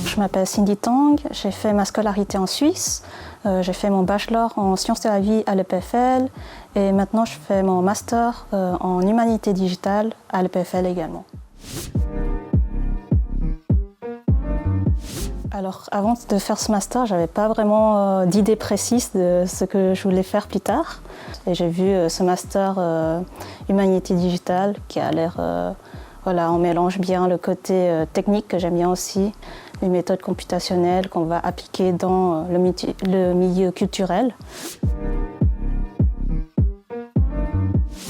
Je m'appelle Cindy Tang, j'ai fait ma scolarité en Suisse, j'ai fait mon bachelor en sciences de la vie à l'EPFL et maintenant je fais mon master en humanité digitale à l'EPFL également. Alors avant de faire ce master, je n'avais pas vraiment d'idée précise de ce que je voulais faire plus tard. Et j'ai vu ce master humanité digitale qui a l'air, voilà, on mélange bien le côté technique que j'aime bien aussi, les méthodes computationnelles qu'on va appliquer dans le milieu culturel.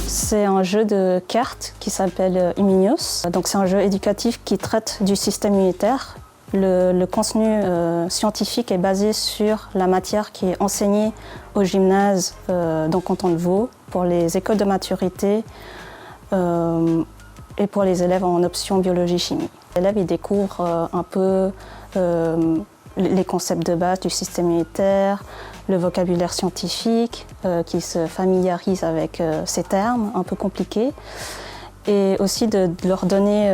C'est un jeu de cartes qui s'appelle Iminios. Donc c'est un jeu éducatif qui traite du système immunitaire. Le contenu scientifique est basé sur la matière qui est enseignée au gymnase dans Canton de Vaud pour les écoles de maturité et pour les élèves en option biologie-chimie. Les élèves ils découvrent un peu les concepts de base du système immunitaire, le vocabulaire scientifique, qui se familiarisent avec ces termes un peu compliqués. Et aussi de leur donner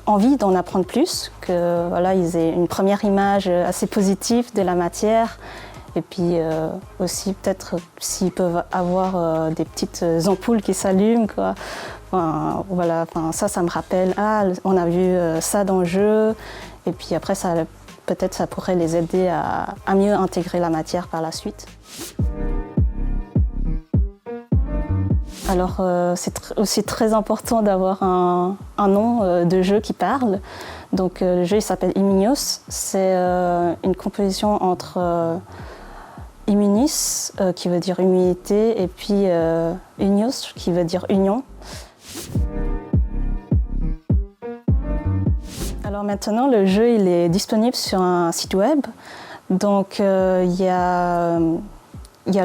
envie d'en apprendre plus, que voilà, ils aient une première image assez positive de la matière. Et puis aussi peut-être s'ils peuvent avoir des petites ampoules qui s'allument, quoi. Enfin, voilà, enfin, ça me rappelle, ah, on a vu ça dans le jeu. Et puis après, peut-être ça pourrait les aider à mieux intégrer la matière par la suite. Alors c'est aussi très important d'avoir un nom de jeu qui parle. Donc le jeu il s'appelle Iminios. C'est une composition entre immunis qui veut dire immunité et puis unios qui veut dire union. Alors maintenant le jeu il est disponible sur un site web. Donc il y a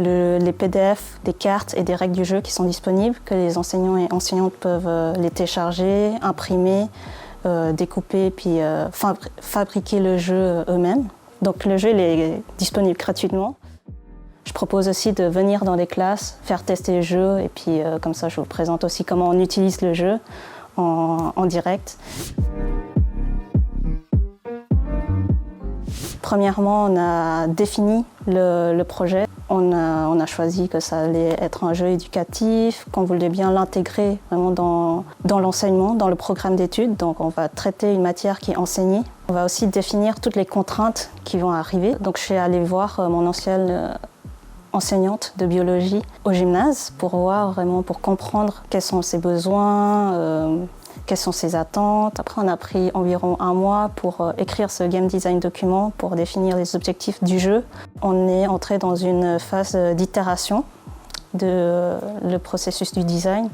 les PDF, des cartes et des règles du jeu qui sont disponibles, que les enseignants et enseignantes peuvent les télécharger, imprimer, découper, puis fabriquer le jeu eux-mêmes. Donc le jeu il est disponible gratuitement. Je propose aussi de venir dans les classes, faire tester le jeu, et puis comme ça je vous présente aussi comment on utilise le jeu en direct. Premièrement, on a défini le projet. On a choisi que ça allait être un jeu éducatif, qu'on voulait bien l'intégrer vraiment dans l'enseignement, dans le programme d'études. Donc on va traiter une matière qui est enseignée. On va aussi définir toutes les contraintes qui vont arriver. Donc je suis allée voir mon ancienne enseignante de biologie au gymnase pour comprendre quels sont ses besoins, quelles sont ses attentes. Après, on a pris environ 1 mois pour écrire ce game design document, pour définir les objectifs du jeu. On est entré dans une phase d'itération le processus du design.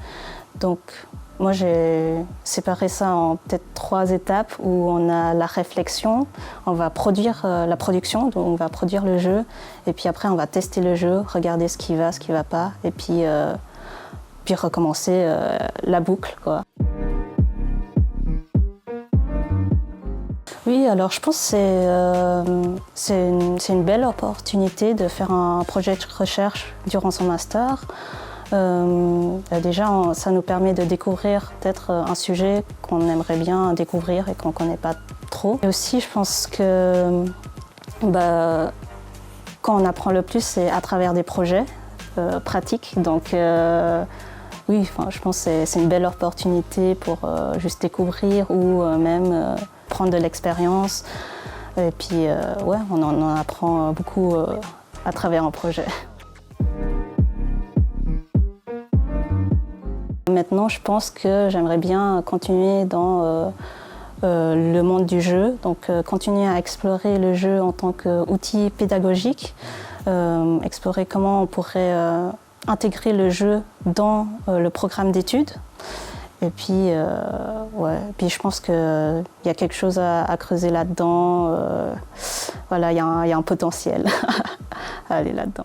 Donc, moi, j'ai séparé ça en peut-être 3 étapes où on a la réflexion, on va produire la production, donc on va produire le jeu, et puis après, on va tester le jeu, regarder ce qui va pas, et puis recommencer la boucle, quoi. Oui, alors je pense que c'est une belle opportunité de faire un projet de recherche durant son master. Déjà, ça nous permet de découvrir peut-être un sujet qu'on aimerait bien découvrir et qu'on ne connaît pas trop. Et aussi, je pense que quand on apprend le plus, c'est à travers des projets pratiques. Donc oui, je pense que c'est une belle opportunité pour juste découvrir ou même prendre de l'expérience. Et puis, ouais, on en apprend beaucoup à travers un projet. Maintenant, je pense que j'aimerais bien continuer dans le monde du jeu, donc continuer à explorer le jeu en tant qu'outil pédagogique, explorer comment on pourrait intégrer le jeu dans le programme d'études. Et puis, puis je pense qu'il y a quelque chose à creuser là-dedans. Voilà, il y a un potentiel à aller là-dedans.